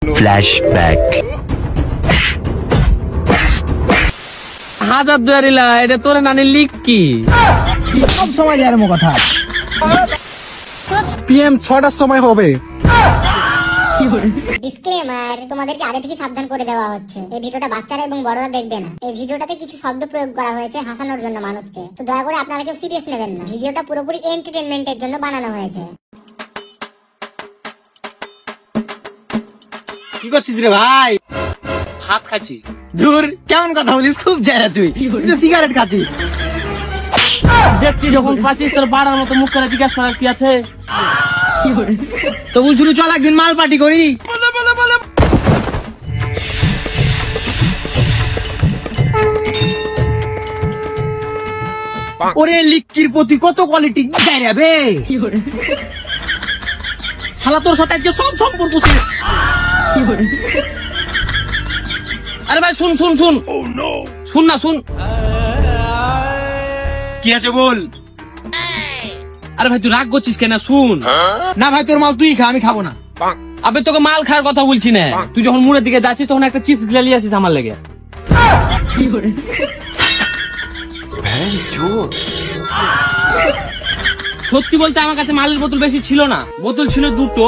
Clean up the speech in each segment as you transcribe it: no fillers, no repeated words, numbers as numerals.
Flashback. হাজার দুয়ারিলা এটা তোর নানি লিখ কি সব সময় যার মো কথা PM 6টার সময় হবে। ডিসক্লেমার, তোমাদেরকে আগে থেকে সাবধান করে দেওয়া হচ্ছে এই ভিডিওটা বাচ্চারা এবং বড়রা দেখবে না। এই ভিডিওটাতে কিছু শব্দ প্রয়োগ করা হয়েছে হাসানোর জন্য মানুষকে, তো দয়া করে আপনারা কেউ সিরিয়াস নেবেন না। ভিডিওটা পুরোপুরি এন্টারটেইনমেন্টের জন্য বানানো হয়েছে। কি করছিস রে ভাই? ভাত খাচ্ছি। দূর, কেমন কথা বলিস, খুব যারা তুই তো সিগারেট খাচ্ছিস। দেখছি যখন খাচ্ছিস তোর বাড়ার মতো মুখ করে জিজ্ঞাসা করার কি আছে? তো বলছিল চল একদিন মাল পার্টি করি। ওরে লিক্কির প্রতি কত কোয়ালিটি যাবে শালা, তোর সাথে আজকে সব সম্পর্ক শেষ। আরে ভাই শুন শুন শুন শুন না শুন। কি আছে বল? আরে ভাই তুই রাগ করছিস কেন? শুন না ভাই, তোর মাল তুই খা, আমি খাবো না। আবে তোকে মাল খাওয়ার কথা বলছি না, তুই যখন মুড়ের দিকে যাচ্ছিস তখন একটা চিপস গিলা নিয়ে আসিস আমার লেগে। সত্যি বলতে আমার কাছে মালের বোতল বেশি ছিল না, বোতল ছিল দুটো,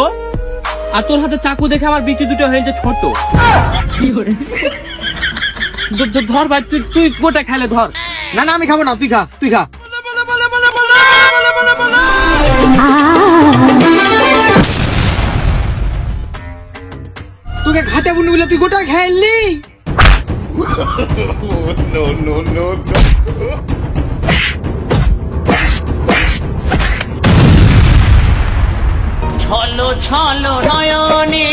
আর তোর হাতে চাকু দেখে আমার বিচি দুটো হয়েছে ছোট। ধর ভাই, তুই গোটা খেলে ধর। না না, আমি খাবো না, তুই খা, তুই খা। তোকে খাতে বুনি বলে তুই গোটা খেললি। ছলো ছলো নয়নে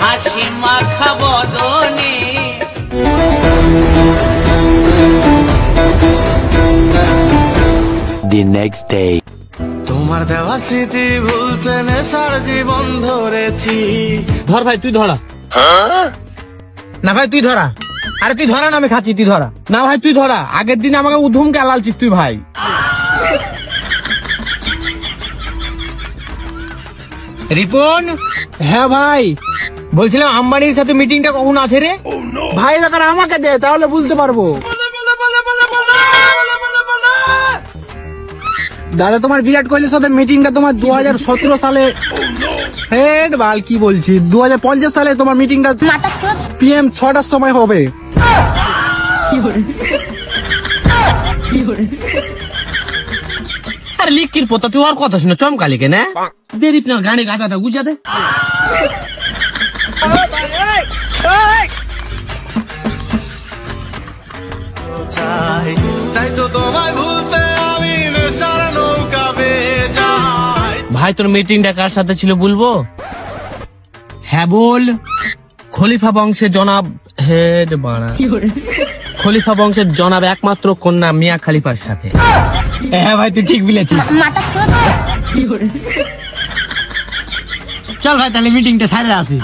হাসি মাখা বদনে The next day. তোমার দেওয়া স্মৃতি ভুলতে নেশার জীবন ধরেছি। ধর ভাই তুই ধরা। না ভাই তুই ধরা। আরে তুই ধরা না, আমি খাচ্ছি, তুই ধরা। না ভাই তুই ধরা, আগের দিন আমাকে উধুমকে আলালছিস তুই ভাই। রিপন। হ্যাঁ ভাই বলছিলাম আম্বানির সাথে মিটিংটা কখন আছে রে? ভাই বেকার আমাকে দে, তাহলে বুঝতে পারবো। দাদা তোমার বিরাট কোহলির সাথে মিটিংটা তোমার 2017 সালে হেড বাল কি বলছি 2050 সালে তোমার মিটিংটা PM 6টার সময় হবে। আর লিখির পোতা তুই আর কথা শুনে চমকালি কেন? দেরি না গানে গাঁজাটা গুজা দে। তাই তো তোমায় ভুলতে আমি নেশার নৌকা বেয়ে যাই। ভাই তোর মিটিংটা কার সাথে ছিল বলবো? হ্যাঁ বল। খলিফা বংশের জনাব হেড বাড়া, খলিফা বংশের জনাব একমাত্র কন্যা মিয়া খলিফার সাথে। হ্যাঁ ভাই তুই ঠিক বলেছিস। চল ভাই তাহলে মিটিংটা সারে আসি।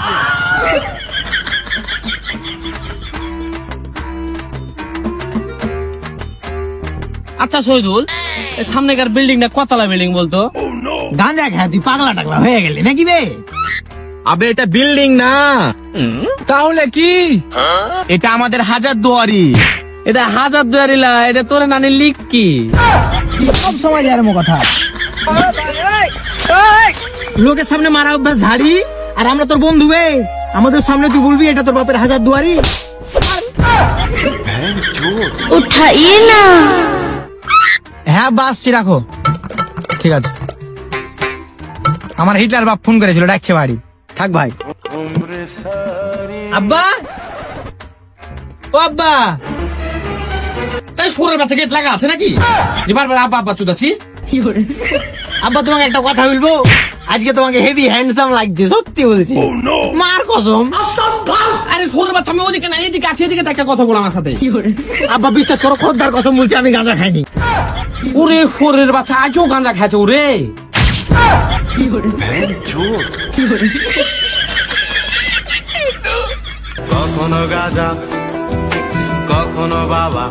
আচ্ছা শহীদুল, সামনেকার বিল্ডিংটা কতলা বিল্ডিং বলতো? গাঁজা খায় তুই পাগলা টাগলা হয়ে গেলি নাকি বে? আবে এটা বিল্ডিং না, তাহলে কি? এটা আমাদের হাজার দুয়ারি। এটা হাজার দুয়ারিলা এটা তোর নানি লিখ কি সব সময় যার মো কথা লোকের সামনে মারা অভ্যাস ঝাড়ি, আর আমরা তোর বন্ধু বে, আমাদের সামনে তুই বলবি এটা তোর বাপের হাজার দুয়ারি। উঠাইয়ে না। হ্যাঁ বাসছি, রাখো। ঠিক আছে, আমার হিটলার বাপ ফোন করেছিল, ডাকছে বাড়ি। থাক ভাই। আব্বা, ও আব্বা। তাই সুরের বাচ্চা গেট লাগা আছে নাকি যে বারবার আব্বা আব্বা চুদাচ্ছিস? আব্বা তোমাকে একটা কথা বলবো, আজকে তোমাকে হেভি হ্যান্ডসাম লাগছে, সত্যি বলছি, মার কসম। আরে সুরের বাচ্চা, আমি ওদিকে না এদিকে আছে, এদিকে একটা কথা বল আমার সাথে। আব্বা বিশ্বাস করো, খোদ্দার কসম বলছি, আমি গাঁজা খাইনি। ওরে সুরের বাচ্চা আজও গাঁজা খাচ্ছে ওরে। কখনো গাজা কখনো বাবা,